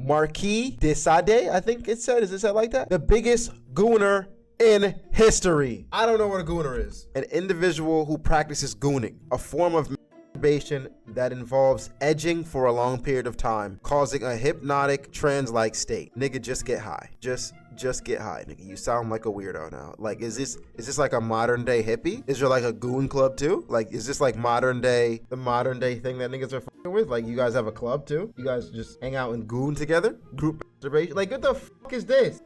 Marquis de Sade, I think it said. Is it said like that? The biggest gooner in history. I don't know what a gooner is. An individual who practices gooning, a form of masturbation that involves edging for a long period of time, causing a hypnotic trance-like state. Nigga, just get high. Just get high, nigga. You sound like a weirdo now. Like, is this like a modern day hippie? Is there like a goon club too? Like, is this like the modern day thing that niggas are fucking with? Like, you guys have a club too? You guys just hang out and goon together? Group masturbation? Like, what the fuck is this?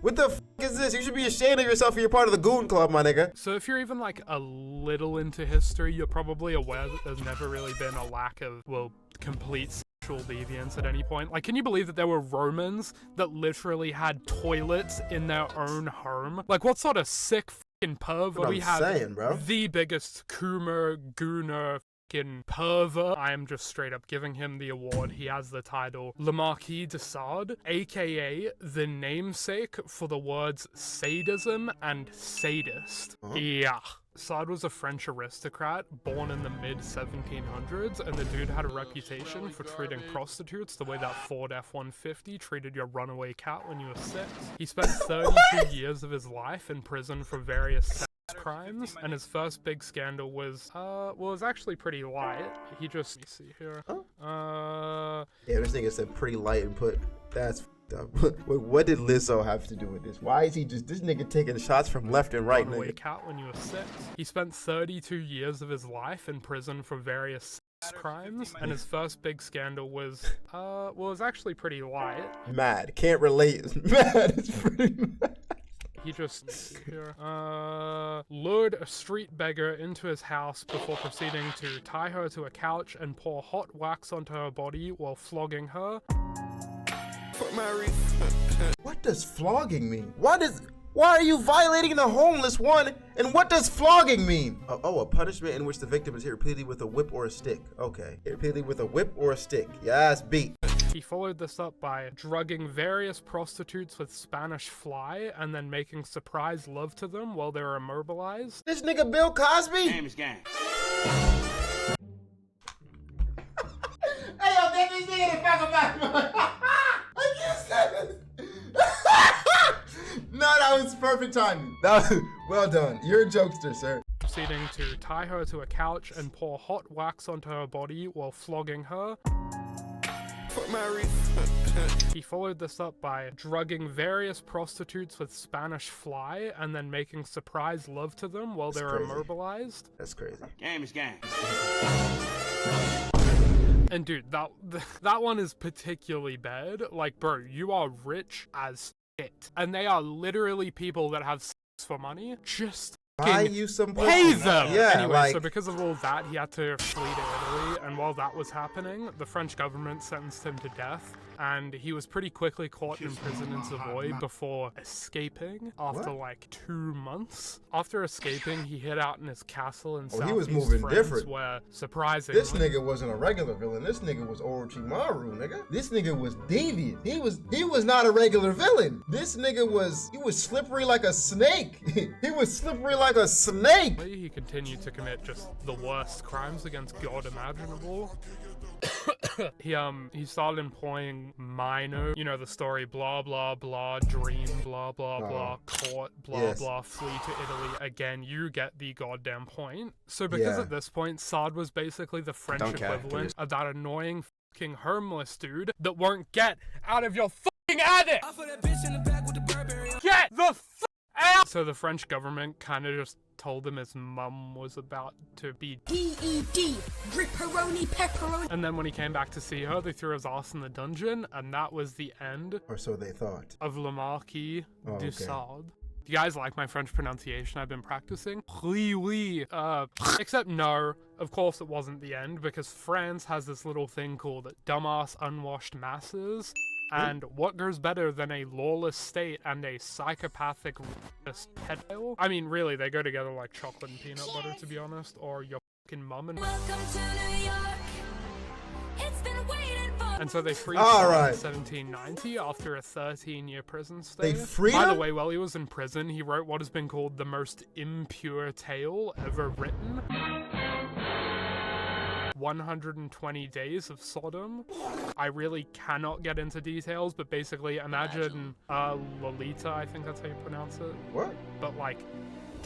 What the fuck is this? You should be ashamed of yourself if you're part of the goon club, my nigga. So if you're even like a little into history, you're probably aware that there's never really been a lack of, well, complete sexual deviance at any point. Like, can you believe that there were Romans that literally had toilets in their own home? Like, what sort of sick fucking perv? We have the biggest coomer, gooner, pervert. I am just straight up giving him the award. He has the title Le Marquis de Sade, aka the namesake for the words sadism and sadist. Yeah. Sade was a French aristocrat born in the mid-1700s, and the dude had a reputation for treating prostitutes the way that Ford F-150 treated your runaway cat when you were 6. He spent 32 years of his life in prison for various sex crimes, and his first big scandal was, well, it was actually pretty light. He just, let me see here. Yeah, this nigga said pretty light and put, that's Wait, what did Lizzo have to do with this? Why is he just, this nigga taking shots from left and right, nigga? Cat when you were 6. He spent 32 years of his life in prison for various sex crimes, and his first big scandal was, well, it was actually pretty light. Mad. Can't relate. Mad. It's pretty mad. He just lured a street beggar into his house before proceeding to tie her to a couch and pour hot wax onto her body while flogging her. What does flogging mean? Why are you violating the homeless one? And what does flogging mean? A punishment in which the victim is hit repeatedly with a whip or a stick. Okay. Hit repeatedly with a whip or a stick. Yes, beat. He followed this up by drugging various prostitutes with Spanish fly and then making surprise love to them while they were immobilized. This nigga Bill Cosby? Game is game. Hey, yo, get this nigga the fuck back. I can't stand it. No, that was perfect timing. That was, well done. You're a jokester, sir. Proceeding to tie her to a couch and pour hot wax onto her body while flogging her. He followed this up by drugging various prostitutes with Spanish fly and then making surprise love to them while they were immobilized. That's crazy. Game is game. And dude, that one is particularly bad. Like, bro, you are rich as shit. And they are literally people that have sex for money. Just buy you some pay them! Yeah, anyway, like... so because of all that, he had to flee to Italy, and while that was happening, the French government sentenced him to death, and he was pretty quickly caught in prison in Savoy before escaping after like 2 months. After escaping, he hid out in his castle in Southeast he was moving France, different. Where, surprisingly... This nigga wasn't a regular villain. This nigga was Orochimaru, nigga. This nigga was deviant. He was not a regular villain. This nigga was slippery like a snake. He was slippery like a snake. He continued to commit just the worst crimes against God imaginable. He started employing minor, you know the story, blah blah blah, dream, blah blah blah, court, blah blah, flee to Italy. Again, you get the goddamn point. So because at this point, Sade was basically the French equivalent of that annoying fucking homeless dude that won't get out of your fucking attic! Get the fuck out! So the French government kind of just told him his mum was about to be D-E-D, ripperoni pepperoni. And then when he came back to see her, they threw his ass in the dungeon, and that was the end. Or so they thought. Of Le Marquis de Sade. Do you guys like my French pronunciation I've been practicing? Oui, oui. Except no, of course it wasn't the end, because France has this little thing called dumbass unwashed masses. And what goes better than a lawless state and a psychopathic rapist pedophile? I mean, really, they go together like chocolate and peanut butter, to be honest, or your fucking mum and... Welcome to New York. It's been waiting for... And so they freed him in 1790 after a 13-year prison stay. They freed him? By the way, while he was in prison, he wrote what has been called the most impure tale ever written. 120 days of Sodom. I really cannot get into details, but basically imagine Lolita, I think that's how you pronounce it. What? But like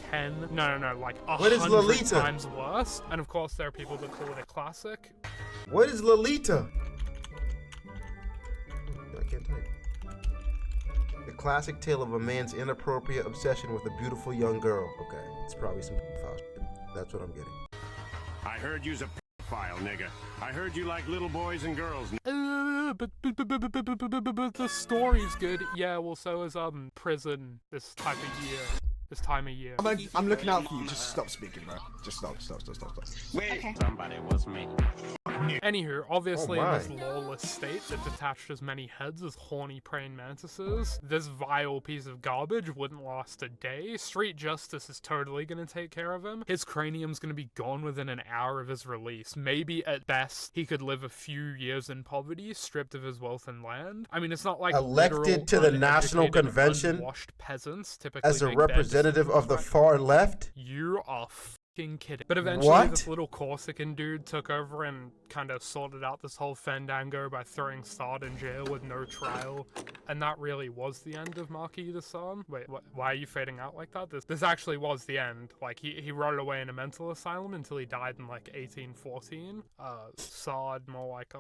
10, no, like What is 100 Lolita? times worse. And of course there are people that call it a classic. What is Lolita? I can't type. The classic tale of a man's inappropriate obsession with a beautiful young girl. Okay, it's probably some foul shit. That's what I'm getting. I heard you's a pedophile, nigga. I heard you like little boys and girls. But the story's good. Yeah, well, so is prison this type of year. This time of year. I'm looking out for you. Just stop speaking, bro. Just stop. Wait, somebody was me. Anywho, obviously Oh in this lawless state that detached as many heads as horny praying mantises, this vile piece of garbage wouldn't last a day. Street justice is totally gonna take care of him. His cranium's gonna be gone within an hour of his release. Maybe at best he could live a few years in poverty, stripped of his wealth and land. I mean, it's not like Elected literal, to the National uneducated, Convention unwashed peasants typically as a make bad representative of the decisions. far left? You are fucking kidding. But eventually What? this little Corsican dude took over and kind of sorted out this whole fandango by throwing Sade in jail with no trial. And that really was the end of Marquis de Sade. Wait, why are you fading out like that? This actually was the end. Like, he rotted away in a mental asylum until he died in like 1814. Sade, more like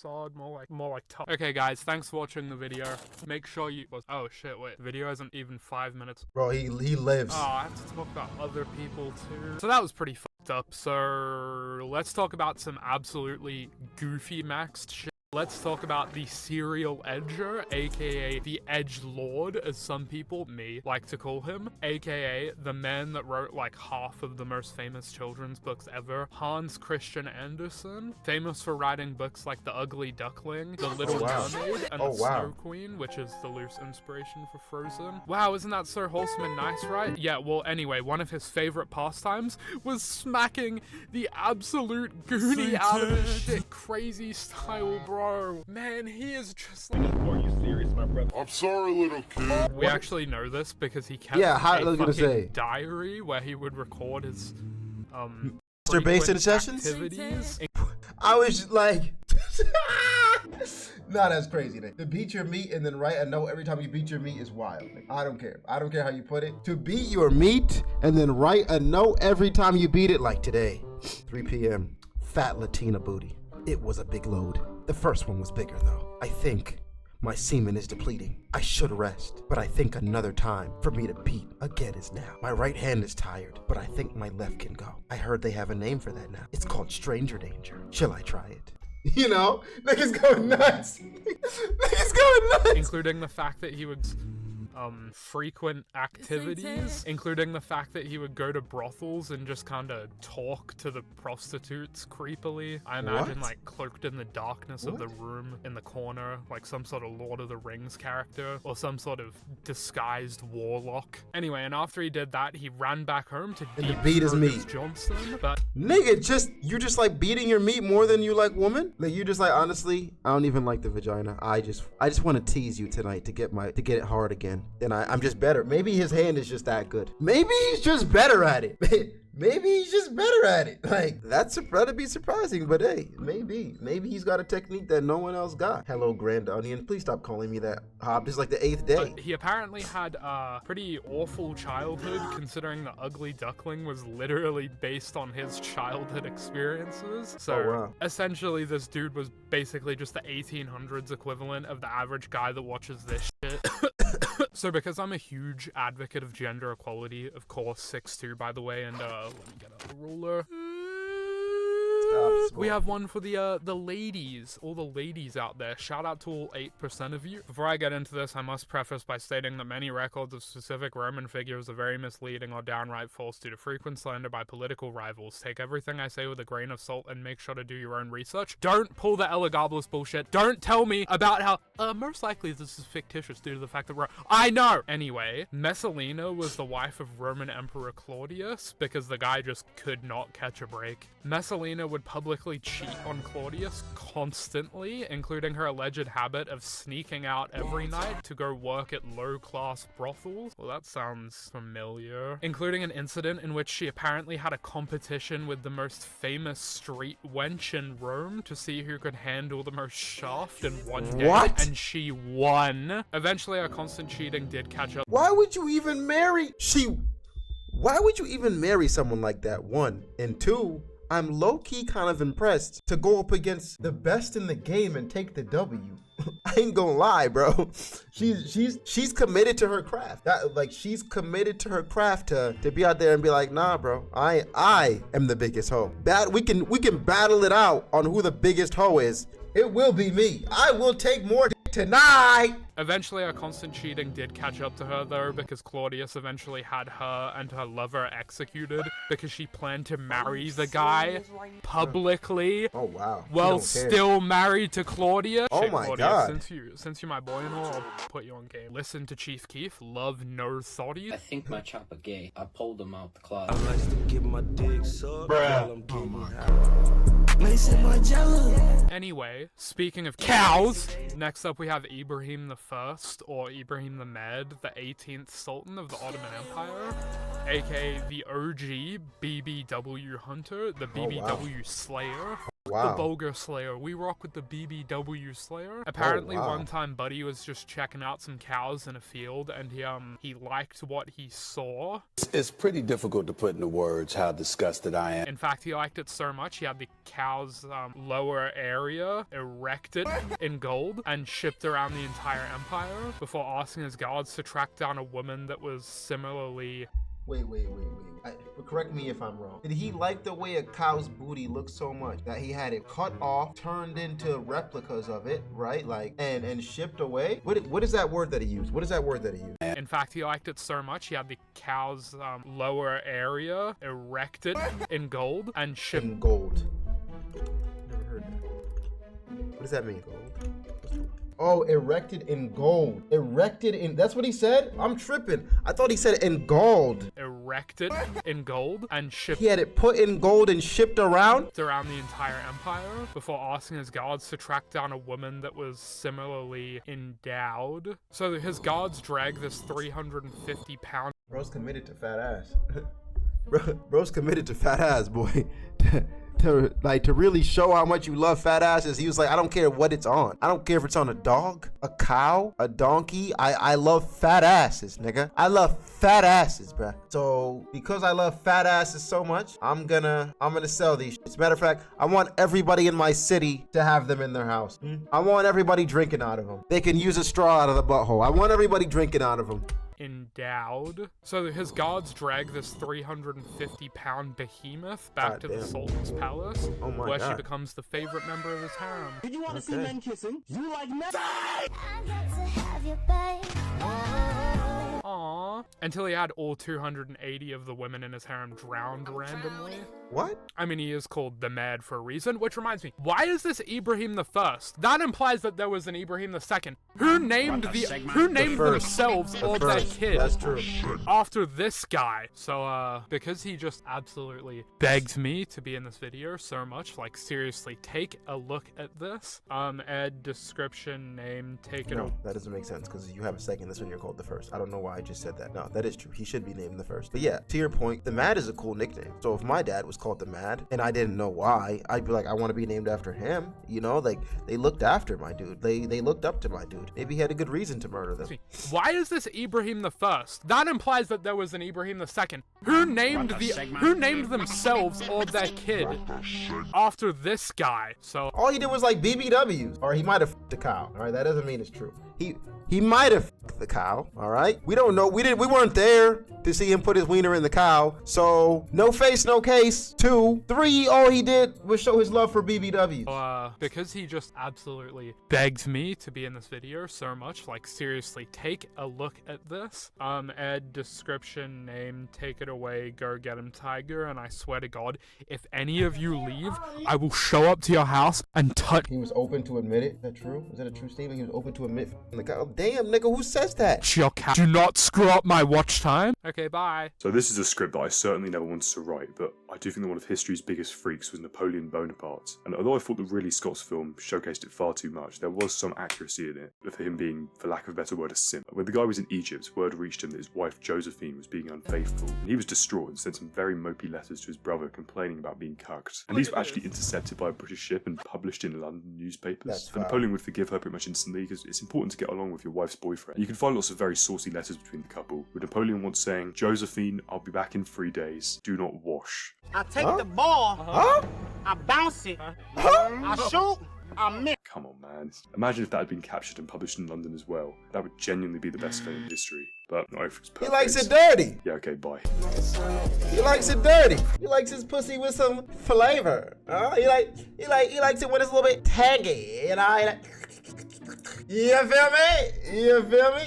tough. Okay guys, thanks for watching the video. Make sure you, oh shit, wait, the video isn't even 5 minutes. Bro, he lives. Oh, I have to talk about other people too. So that was pretty fucked up. So let's talk about some absolutely goofy maxed shit. Let's talk about the serial edger, aka the edge lord, as some people, me, like to call him, aka the man that wrote like half of the most famous children's books ever, Hans Christian Andersen, famous for writing books like The Ugly Duckling, The Little Mermaid, and The Snow Queen, which is the loose inspiration for Frozen. Wow, isn't that so wholesome and nice, right? Yeah, well, anyway, one of his favorite pastimes was smacking the absolute goonie out of his shit crazy style, bro. Man, he is just like... Are you serious, my brother? I'm sorry, little kid. We actually know this because he kept Yeah, how- I a was gonna fucking say. diary where he would record his Masturbation frequent sessions? activities. I was like, nah, that's crazy. Like, to beat your meat and then write a note every time you beat your meat is wild. Like, I don't care. I don't care how you put it. To beat your meat and then write a note every time you beat it, like today, 3 p.m., fat Latina booty. It was a big load. The first one was bigger though. I think my semen is depleting. I should rest, but I think another time for me to beat again is now. My right hand is tired, but I think my left can go. I heard they have a name for that now. It's called stranger danger. Shall I try it? You know, niggas going nuts. Niggas going nuts. Including the fact that he would frequent activities, including the fact that he would go to brothels and just kind of talk to the prostitutes creepily. I imagine What? like cloaked in the darkness of the room in the corner, like some sort of Lord of the Rings character or some sort of disguised warlock. Anyway, and after he did that, he ran back home to deep beat his throat meat. Johnson, but Nigga, you're just like beating your meat more than you like woman? Like you just like, honestly, I don't even like the vagina. I just want to tease you tonight to get it hard again. Then I'm just better. Maybe his hand is just that good. Maybe he's just better at it. Maybe he's just better at it. Like, that'd be surprising, but hey, maybe he's got a technique that no one else got. Hello, Grand Onion. Please stop calling me that, Hob. This is like the 8th day. He apparently had a pretty awful childhood, considering The Ugly Duckling was literally based on his childhood experiences. So Oh, wow. essentially, this dude was basically just the 1800s equivalent of the average guy that watches this shit. So because I'm a huge advocate of gender equality, of course, 6'2", by the way, and let me get out the ruler. We have one for the ladies, all the ladies out there. Shout out to all 8% of you. Before I get into this, I must preface by stating that many records of specific Roman figures are very misleading or downright false due to frequent slander by political rivals. Take everything I say with a grain of salt and make sure to do your own research. Don't pull the Elagabalus bullshit. Don't tell me about how, most likely this is fictitious due to the fact that I know! Anyway, Messalina was the wife of Roman Emperor Claudius because the guy just could not catch a break. Messalina would publicly cheat on Claudius constantly, including her alleged habit of sneaking out every night to go work at low-class brothels. Well, that sounds familiar. Including an incident in which she apparently had a competition with the most famous street wench in Rome to see who could handle the most shaft in one day. What? And she won. Eventually, her constant cheating did catch up. Why would you even marry? Why would you even marry someone like that? One. And two, I'm low-key kind of impressed to go up against the best in the game and take the W. I ain't gonna lie, bro. She's committed to her craft. She's committed to her craft to be out there and be like, nah, bro. I am the biggest hoe. We can battle it out on who the biggest hoe is. It will be me. I will take more tonight. Eventually, her constant cheating did catch up to her, though, because Claudius eventually had her and her lover executed because she planned to marry the guy publicly. Oh, wow. Well, still married to Claudius. Oh, Shit, my Claudius, God. Since you're my boy and all, I'll put you on game. Listen to Chief Keef. Love no thoughties. I think my chopper gay. I pulled him out the closet. I like to get my dick sucked while I'm getting Anyway, speaking of cows, next up we have Ibrahim the First, or Ibrahim the Mad, the 18th Sultan of the Ottoman Empire, aka the OG BBW Hunter, the BBW Slayer. Wow. The Bulgar Slayer. We rock with the BBW Slayer. Apparently, one time Buddy was just checking out some cows in a field, and he liked what he saw. It's pretty difficult to put into words how disgusted I am. In fact, he liked it so much, he had the cow's lower area erected in gold and shipped around the entire empire before asking his guards to track down a woman that was similarly... Wait. Correct me if I'm wrong. Did he like the way a cow's booty looked so much that he had it cut off, turned into replicas of it, right? Like, and shipped away? What is that word that he used? In fact, he liked it so much, he had the cow's lower area erected in gold and shipped... In gold. Never heard that. What does that mean, gold? Oh, erected in gold. That's what he said? I'm tripping. I thought he said in gold. Erected in gold and shipped... He had it put in gold and shipped around the entire empire before asking his guards to track down a woman that was similarly endowed. So his guards drag this 350-pound... Bro's committed to fat ass. Bro's committed to fat ass, boy. To really show how much you love fat asses, he was like, I don't care what it's on. I don't care if it's on a dog, a cow, a donkey. I love fat asses, nigga. I love fat asses, bruh. So because I love fat asses so much, I'm gonna sell these shits. Matter of fact, I want everybody in my city to have them in their house. I want everybody drinking out of them. They can use a straw out of the butthole. I want everybody drinking out of them. Endowed. So his guards drag this 350-pound behemoth back to the Sultan's palace, where she becomes the favorite member of his harem. Did you want to see men kissing? You like men? I got to have your babe. Aww. Until he had all 280 of the women in his harem drowned randomly. What? I mean, he is called the Mad for a reason, which reminds me, why is this Ibrahim the First? That implies that there was an Ibrahim the Second. Who named themselves or their kid? That's true. After this guy. So, because he just absolutely begged me to be in this video so much, like, seriously, take a look at this. Ed, description, name, take it. No, that doesn't make sense, because you have a second, that's when you're called the First. I don't know why I just said that. No, that is true. He should be named the First. But yeah, to your point, the Mad is a cool nickname. So if my dad was called the Mad, and I didn't know why, I'd be like, I want to be named after him. You know, like, they looked after my dude. They looked up to my dude. Maybe he had a good reason to murder them. Why is this Ibrahim the First? That implies that there was an Ibrahim the Second. Who named themselves or their kid after this guy? So all he did was like BBWs, or he might have f***ed the cow. All right, that doesn't mean it's true. He might have f***ed the cow. All right, we don't know. We weren't there to see him put his wiener in the cow. So no face, no case. 2, 3. All he did was show his love for BBWs. Because he just absolutely begged me to be in this video so much, like, seriously, take a look at this. Ed, description, name, take it away, go get him, Tiger, and I swear to God, if any of you leave, I will show up to your house and touch— He was open to admit it. Is that true? Is that a true statement? He was open to admit f***ing the cow. Damn, nigga, who says that? your cat. Do not screw up my watch time. Okay. Okay, bye. So this is a script that I certainly never wanted to write, but I do think that one of history's biggest freaks was Napoleon Bonaparte. And although I thought the Ridley Scott's film showcased it far too much, there was some accuracy in it, of him being, for lack of a better word, a simp. When the guy was in Egypt, word reached him that his wife Josephine was being unfaithful, and he was distraught and sent some very mopey letters to his brother complaining about being cucked. And these were actually intercepted by a British ship and published in London newspapers. And Napoleon would forgive her pretty much instantly, because it's important to get along with your wife's boyfriend. You can find lots of very saucy letters between the couple, with Napoleon once saying, "Josephine, I'll be back in 3 days. Do not wash." I take the ball, I bounce it, I shoot, I miss. Come on, man. Imagine if that had been captured and published in London as well. That would genuinely be the best film in history. But not if it's perfect. He likes it dirty. Yeah, okay, bye. He likes it dirty. He likes his pussy with some flavor. He likes it when it's a little bit tangy. You know. You feel me? You feel me?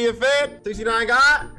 You fed? 69 God?